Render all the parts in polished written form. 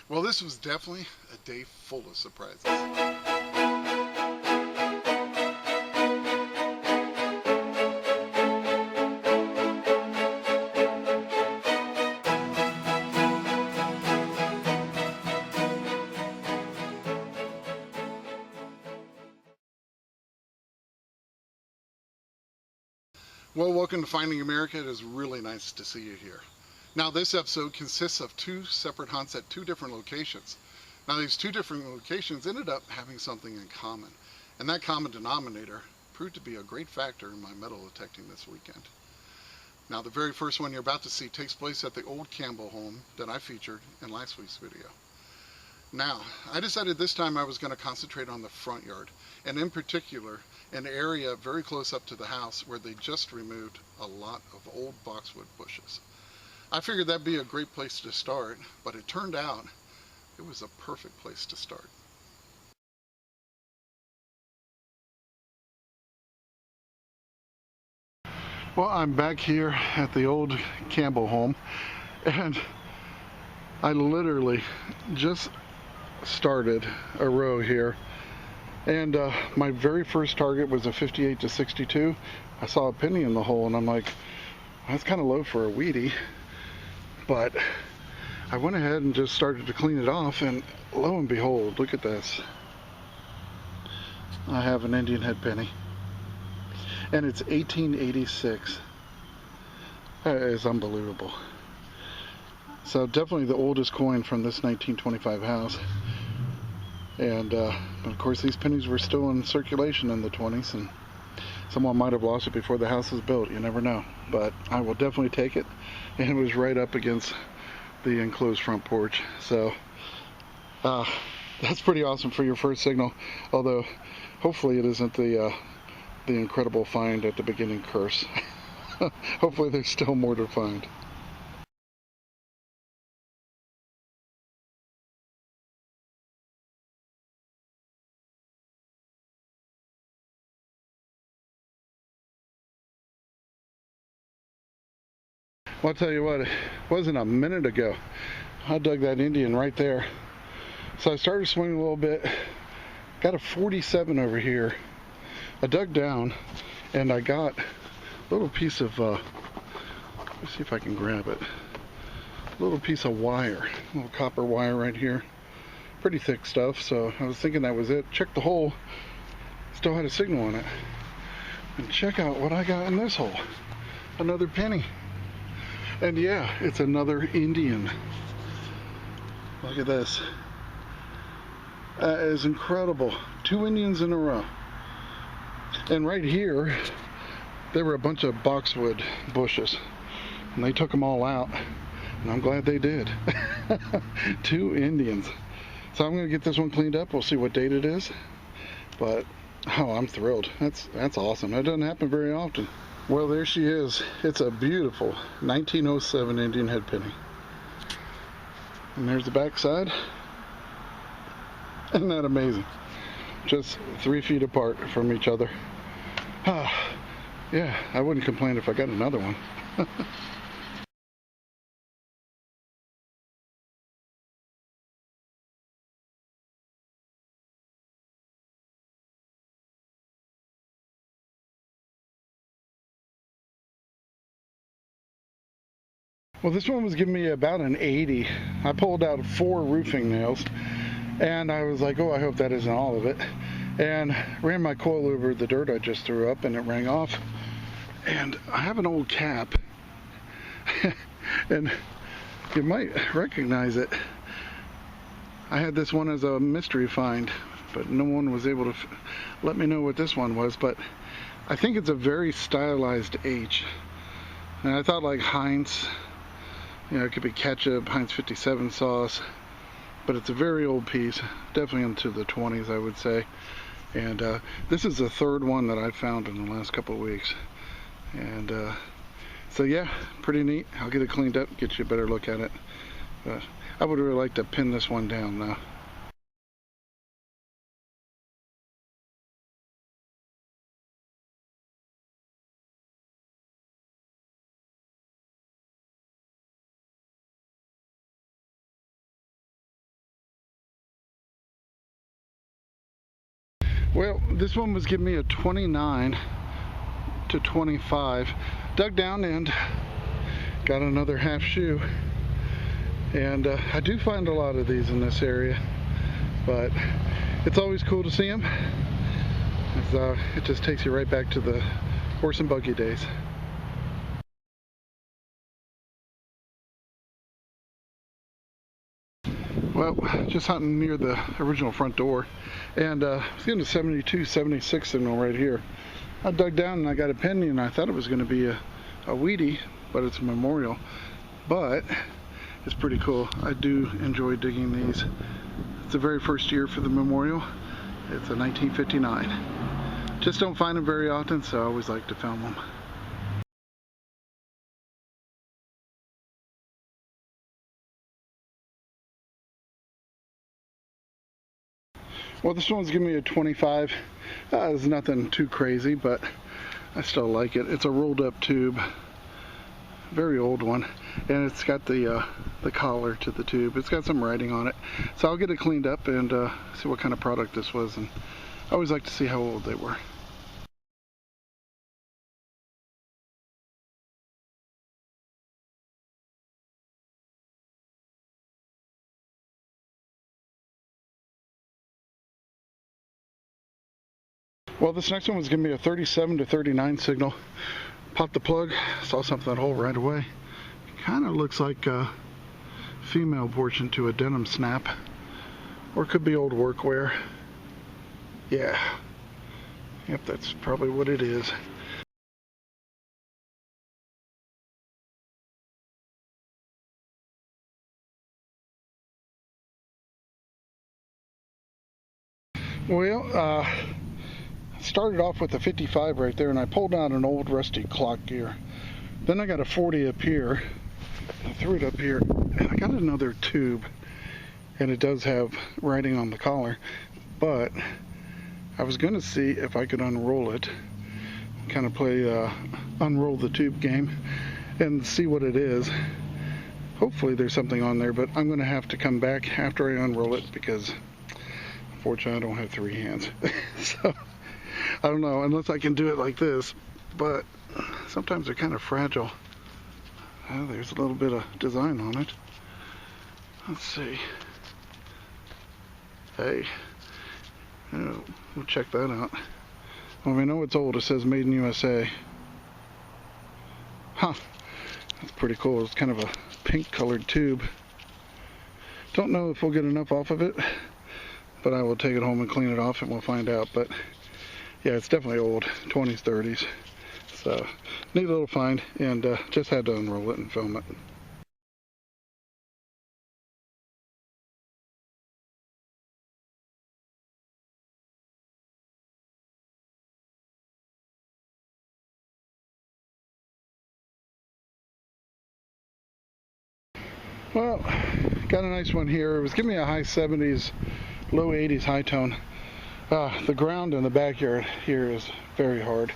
Well, this was definitely a day full of surprises. Well, welcome to Finding America. It is really nice to see you here. Now, this episode consists of two separate hunts at two different locations. Now, these two different locations ended up having something in common, and that common denominator proved to be a great factor in my metal detecting this weekend. Now, the very first one you're about to see takes place at the old Campbell home that I featured in last week's video. Now, I decided this time I was going to concentrate on the front yard, and in particular, an area very close up to the house where they just removed a lot of old boxwood bushes. I figured that'd be a great place to start, but it turned out it was a perfect place to start. Well, I'm back here at the old Campbell home, and I literally just started a row here, and my very first target was a 58 to 62. I saw a penny in the hole, and I'm like, that's kind of low for a weedy, but I went ahead and just started to clean it off, and lo and behold, look at this. I have an Indian head penny, and it's 1886. That is unbelievable. So definitely the oldest coin from this 1925 house. And of course these pennies were still in circulation in the 20s, and someone might have lost it before the house was built. You never know. But I will definitely take it. And it was right up against the enclosed front porch. So that's pretty awesome for your first signal. Although hopefully it isn't the incredible find at the beginning curse. Hopefully there's still more to find. Well, I'll tell you what, it wasn't a minute ago. I dug that Indian right there. So I started swinging a little bit. Got a 47 over here. I dug down and I got a little piece of, let's see if I can grab it. A little piece of wire, a little copper wire right here. Pretty thick stuff, so I was thinking that was it. Checked the hole, still had a signal on it. And check out what I got in this hole. Another penny. And yeah, it's another Indian. Look at this. That is incredible. Two Indians in a row. And right here, there were a bunch of boxwood bushes. And they took them all out. And I'm glad they did. Two Indians. So I'm going to get this one cleaned up. We'll see what date it is. But, oh, I'm thrilled. That's awesome. That doesn't happen very often. Well, there she is. It's a beautiful 1907 Indian head penny. And there's the back side. Isn't that amazing? Just 3 feet apart from each other. Yeah, I wouldn't complain if I got another one. Well, this one was giving me about an 80. I pulled out 4 roofing nails, and I was like, oh, I hope that isn't all of it. And ran my coil over the dirt I just threw up, and it rang off. And I have an old cap, and you might recognize it. I had this one as a mystery find, but no one was able to let me know what this one was. But I think it's a very stylized H. And I thought like Heinz. You know, it could be ketchup, Heinz 57 sauce, but it's a very old piece, definitely into the 20s, I would say. And this is the third one that I've found in the last couple of weeks. And so yeah, pretty neat. I'll get it cleaned up, get you a better look at it. But I would really like to pin this one down now. Well, this one was giving me a 29 to 25. Dug down and got another half shoe. And I do find a lot of these in this area, but it's always cool to see them. It just takes you right back to the horse and buggy days. Well, just hunting near the original front door, and I was getting a 72, 76 signal right here. I dug down and I got a penny, and I thought it was going to be a weedy, but it's a memorial. But it's pretty cool. I do enjoy digging these. It's the very first year for the memorial. It's a 1959. Just don't find them very often, so I always like to film them. Well, this one's giving me a 25. It's nothing too crazy, but I still like it. It's a rolled up tube, very old one, and it's got the collar to the tube. It's got some writing on it, so I'll get it cleaned up and see what kind of product this was. And I always like to see how old they were. Well, this next one was giving me a 37 to 39 signal. Popped the plug, saw something hole right away. Kind of looks like a female portion to a denim snap, or it could be old workwear. Yeah, yep, that's probably what it is. Well, started off with a 55 right there, and I pulled out an old rusty clock gear. Then I got a 40 up here. I threw it up here, and I got another tube, and it does have writing on the collar, but I was going to see if I could unroll it, kind of play unroll the tube game and see what it is. Hopefully there's something on there, but I'm going to have to come back after I unroll it because unfortunately I don't have three hands. So I don't know, unless I can do it like this, but sometimes they're kind of fragile. There's a little bit of design on it. Let's see. Hey, we'll check that out. Well, we know it's old. It says made in USA. Huh, that's pretty cool. It's kind of a pink colored tube. Don't know if we'll get enough off of it, but I will take it home and clean it off and we'll find out. But yeah, it's definitely old, 20s, 30s. So, neat little find, and just had to unroll it and film it. Well, got a nice one here. It was giving me a high 70s, low 80s high tone. The ground in the backyard here is very hard.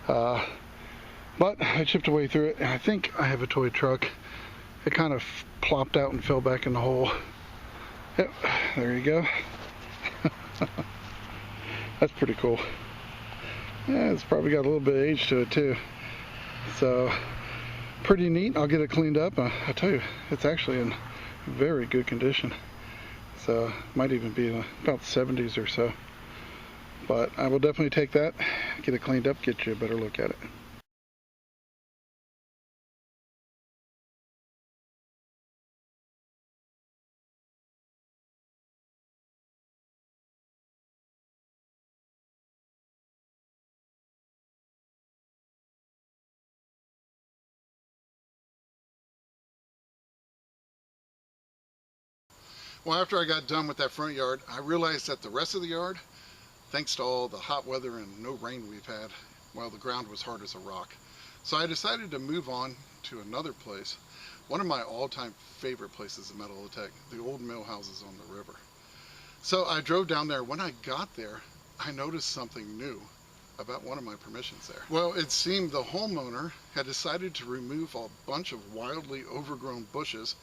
But I chipped away through it, and I think I have a toy truck. It kind of plopped out and fell back in the hole. Yep, there you go. That's pretty cool. Yeah, it's probably got a little bit of age to it too. So, pretty neat. I'll get it cleaned up. I tell you, it's actually in very good condition. So, might even be in about the 70s or so. But I will definitely take that, get it cleaned up, get you a better look at it. Well, after I got done with that front yard, I realized that the rest of the yard, thanks to all the hot weather and no rain we've had, well, the ground was hard as a rock. So I decided to move on to another place, one of my all-time favorite places in Coiltek, the old mill houses on the river. So I drove down there. When I got there, I noticed something new about one of my permissions there. Well, it seemed the homeowner had decided to remove a bunch of wildly overgrown bushes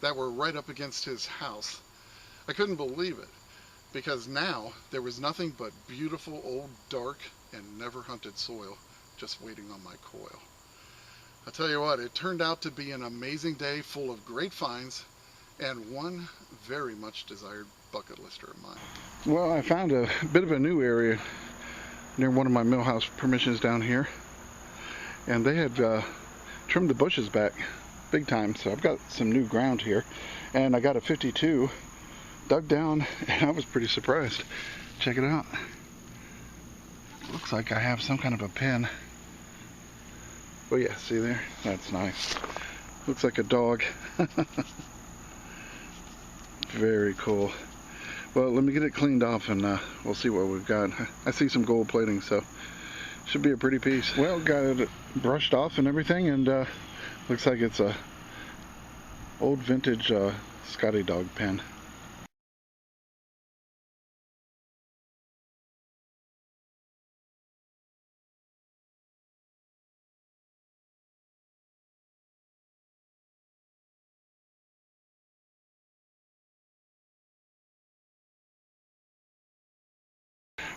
that were right up against his house. I couldn't believe it. because now there was nothing but beautiful old dark and never hunted soil just waiting on my coil. I'll tell you what, it turned out to be an amazing day full of great finds and one very much desired bucket lister of mine. Well, I found a bit of a new area near one of my millhouse permissions down here, and they had trimmed the bushes back big time, so I've got some new ground here, and I got a 52 dug down, and I was pretty surprised. Check it out. Looks like I have some kind of a pin. Oh yeah, see there? That's nice. Looks like a dog. Very cool. Well, let me get it cleaned off and we'll see what we've got. I see some gold plating, so should be a pretty piece. Well, got it brushed off and everything, and looks like it's a old vintage Scotty dog pen.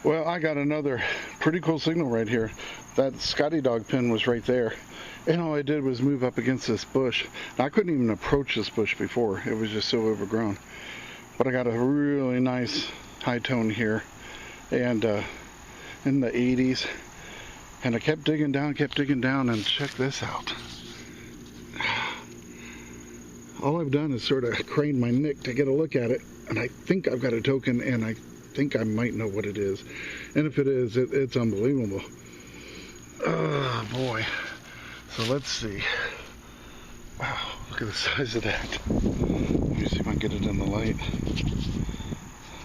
Well, I got another pretty cool signal right here. That Scotty dog pin was right there, and all I did was move up against this bush. Now, I couldn't even approach this bush before. It was just so overgrown. But I got a really nice high tone here, and in the 80s. And I kept digging down, and check this out. All I've done is sort of crane my neck to get a look at it, and I think I've got a token, and I think I might know what it is. And if it is, it's unbelievable. Oh boy. So let's see. Wow, look at the size of that. Let me see if I can get it in the light.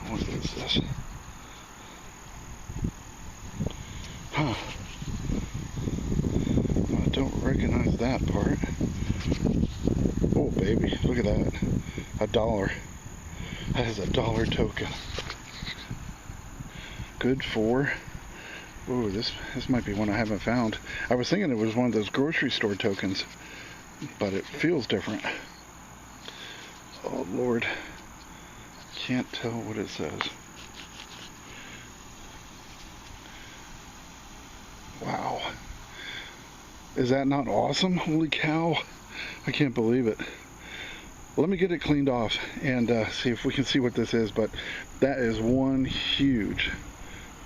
What is this? Huh. I don't recognize that part. Oh baby, look at that. $1. That is $1 token. Good for, oh, this might be one I haven't found. I was thinking it was one of those grocery store tokens, but it feels different. Oh Lord, can't tell what it says. Wow, is that not awesome? Holy cow, I can't believe it. Let me get it cleaned off and see if we can see what this is, but that is one huge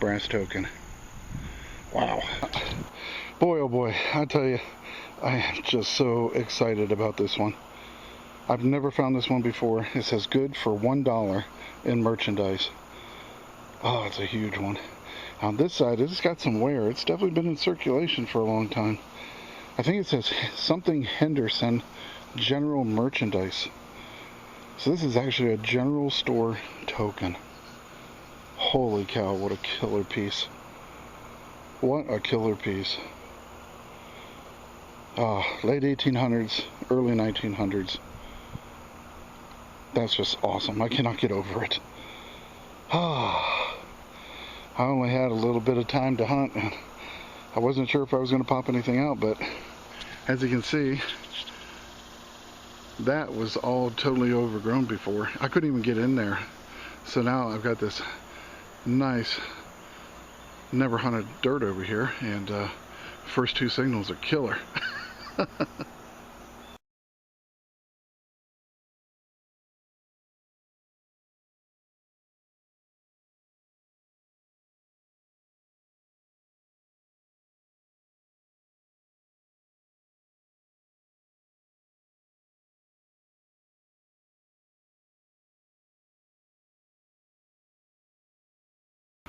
brass token. Wow. Boy, oh boy, I tell you, I am just so excited about this one. I've never found this one before. It says good for $1 in merchandise. Oh, it's a huge one. On this side, it's got some wear. It's definitely been in circulation for a long time. I think it says something Henderson general merchandise. So this is actually a general store token. Holy cow, what a killer piece. What a killer piece. Late 1800s, early 1900s. That's just awesome. I cannot get over it. I only had a little bit of time to hunt, and I wasn't sure if I was going to pop anything out, but as you can see, that was all totally overgrown before. I couldn't even get in there. So now I've got this nice never hunted dirt over here, and first two signals are killer.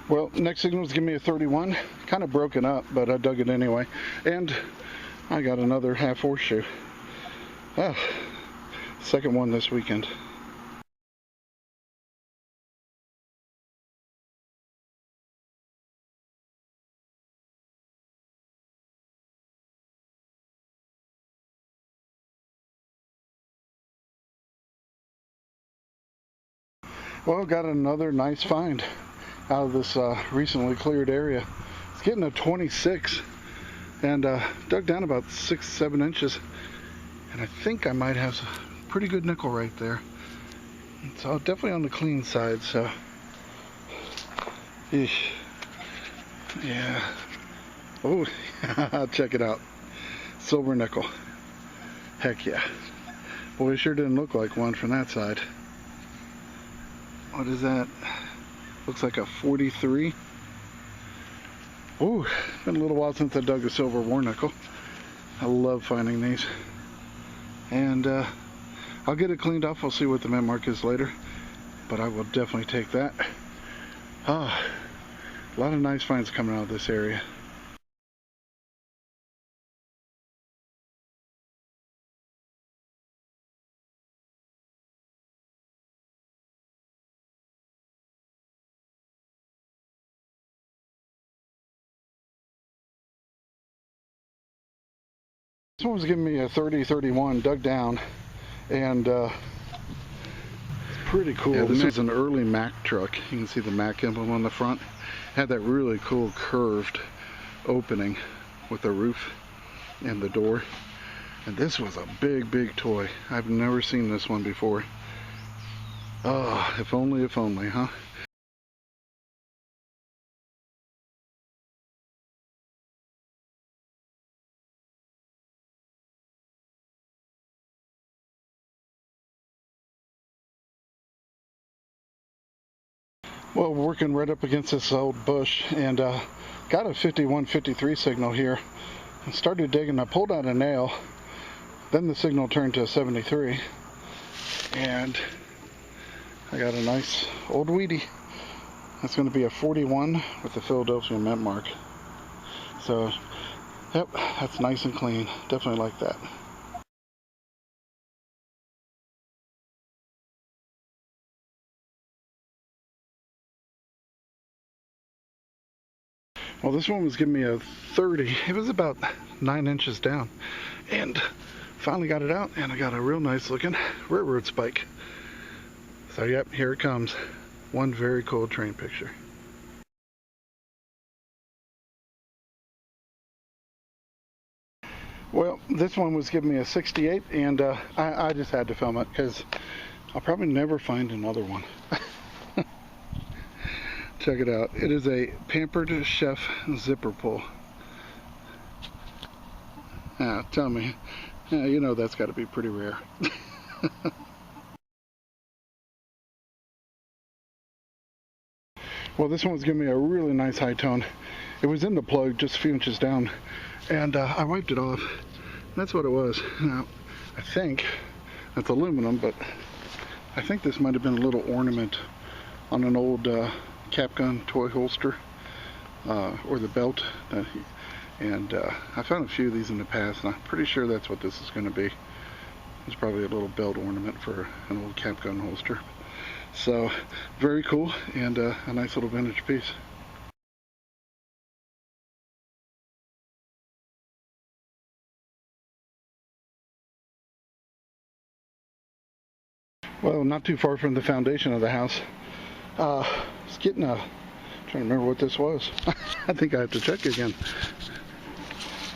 Well, next signal is giving me a 31, kind of broken up, but I dug it anyway, and I got another half horseshoe. Second one this weekend. Well, got another nice find out of this recently cleared area. It's getting a 26, and dug down about 6-7 inches, and I think I might have a pretty good nickel right there. It's definitely on the clean side, so Eesh. Yeah. Oh, check it out. Silver nickel. Heck yeah. Boy, it sure didn't look like one from that side. What is that? Looks like a 43. Oh, it's been a little while since I dug a silver war nickel. I love finding these. And I'll get it cleaned up. I'll see what the mint mark is later. But I will definitely take that. Ah, a lot of nice finds coming out of this area. This one was giving me a 30-31 dug down, and it's pretty cool. Yeah, this is an early Mack truck. You can see the Mack emblem on the front. Had that really cool curved opening with the roof and the door. And this was a big toy. I've never seen this one before. Oh, if only, huh? Well, working right up against this old bush, and got a 51-53 signal here. I started digging. I pulled out a nail. Then the signal turned to a 73, and I got a nice old weedy. That's going to be a 41 with the Philadelphia mint mark. So, yep, that's nice and clean. Definitely like that. Well, this one was giving me a 30. It was about 9 inches down. And finally got it out, and I got a real nice looking railroad spike. So, yep, here it comes. One very cool train picture. Well, this one was giving me a 68, and I just had to film it because I'll probably never find another one. Check it out. It is a Pampered Chef zipper pull. Tell me, you know that's got to be pretty rare. Well, this one was giving me a really nice high tone. It was in the plug just a few inches down, and I wiped it off. That's what it was. Now, I think that's aluminum, but I think this might have been a little ornament on an old cap gun toy holster, or the belt. And I found a few of these in the past, and I'm pretty sure that's what this is going to be. It's probably a little belt ornament for an old cap gun holster. So, very cool, and a nice little vintage piece. Well, not too far from the foundation of the house. It's getting a, trying to remember what this was. I think I have to check again.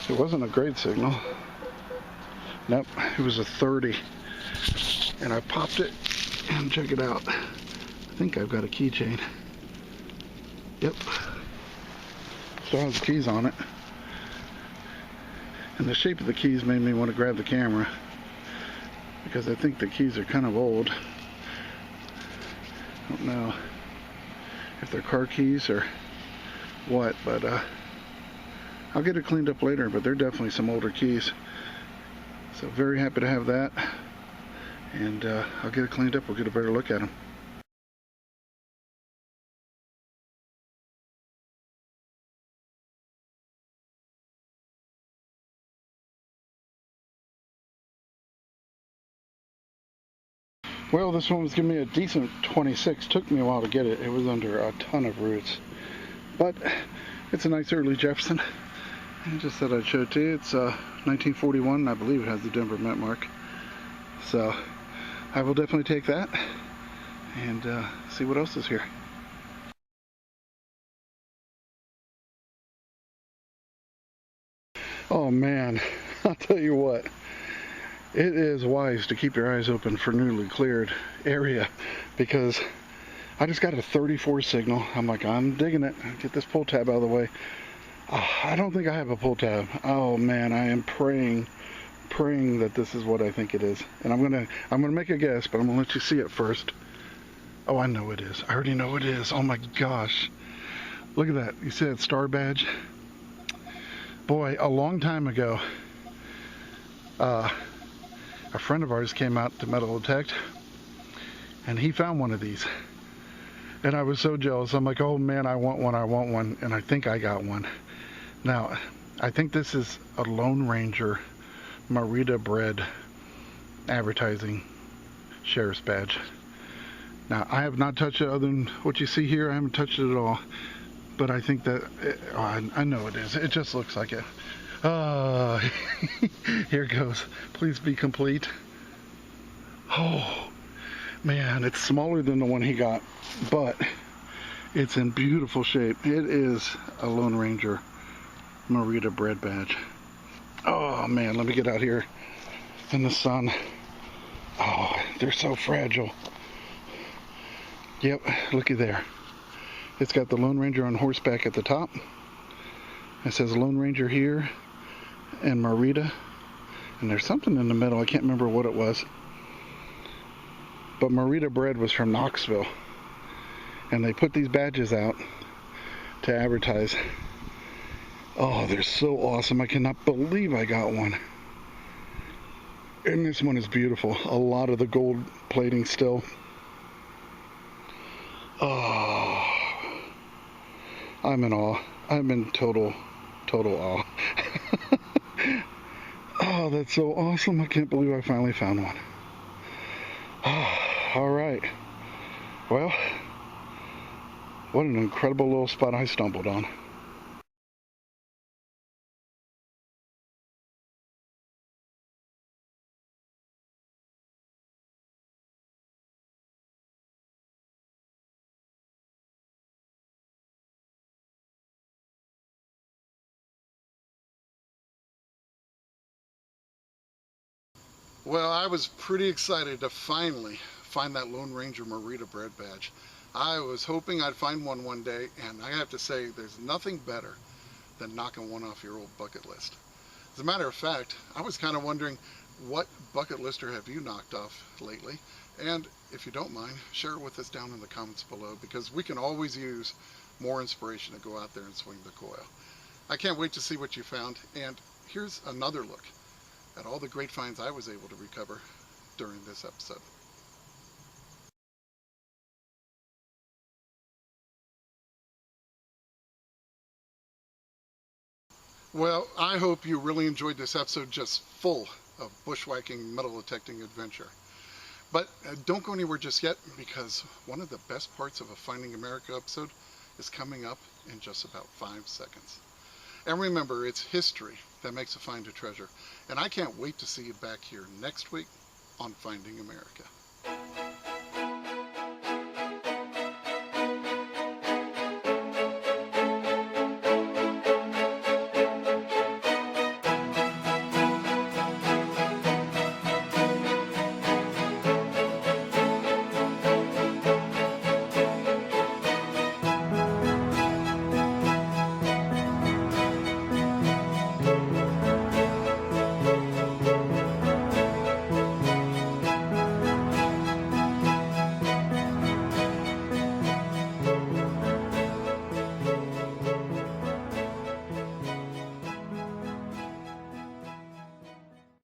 It wasn't a grade signal. Nope, it was a 30. And I popped it, and check it out. I think I've got a keychain. Yep. Still has the keys on it. And the shape of the keys made me want to grab the camera, because I think the keys are kind of old. I don't know if they're car keys or what, but I'll get it cleaned up later, but they're definitely some older keys. So very happy to have that, and I'll get it cleaned up. We'll get a better look at them. Well, this one was giving me a decent 26. Took me a while to get it. It was under a ton of roots. But it's a nice early Jefferson. I just thought I'd show it to you. It's 1941, and I believe it has the Denver mint mark. So I will definitely take that and see what else is here. Oh man, I'll tell you what. It is wise to keep your eyes open for newly cleared area, because I just got a 34 signal. I'm like, I'm digging it. Get this pull tab out of the way. I don't think I have a pull tab. Oh man, I am praying that this is what I think it is. And I'm gonna make a guess, but I'm gonna let you see it first. Oh, I know it is. I already know it is. Oh my gosh. Look at that. You see that star badge? Boy, a long time ago, a friend of ours came out to metal detect, and he found one of these. And I was so jealous. I'm like, oh man, I want one. And I think I got one. Now, I think this is a Lone Ranger Marita bread advertising sheriff's badge. Now, I have not touched it other than what you see here. I haven't touched it at all. But I think that, I know it is. It just looks like it. Here it goes. Please be complete. Oh, man, it's smaller than the one he got, but it's in beautiful shape. It is a Lone Ranger Marita bread badge. Oh, man, let me get out here in the sun. Oh, they're so fragile. Yep, looky there. It's got the Lone Ranger on horseback at the top. It says Lone Ranger here and Marita. And there's something in the middle. I can't remember what it was. But Marita bread was from Knoxville. And they put these badges out to advertise. Oh, they're so awesome. I cannot believe I got one. And this one is beautiful. A lot of the gold plating still. Oh, I'm in awe. I'm in total awe. Oh, that's so awesome. I can't believe I finally found one. Oh, all right. Well, what an incredible little spot I stumbled on. Well, I was pretty excited to finally find that Lone Ranger Marita bread badge. I was hoping I'd find one day, and I have to say there's nothing better than knocking one off your old bucket list. As a matter of fact, I was kind of wondering, what bucket lister have you knocked off lately? And if you don't mind, share it with us down in the comments below, because we can always use more inspiration to go out there and swing the coil. I can't wait to see what you found, and here's another look at all the great finds I was able to recover during this episode. Well, I hope you really enjoyed this episode, just full of bushwhacking, metal detecting adventure. But don't go anywhere just yet, because one of the best parts of a Finding America episode is coming up in just about 5 seconds. And remember, it's history that makes a find a treasure. And I can't wait to see you back here next week on Finding America.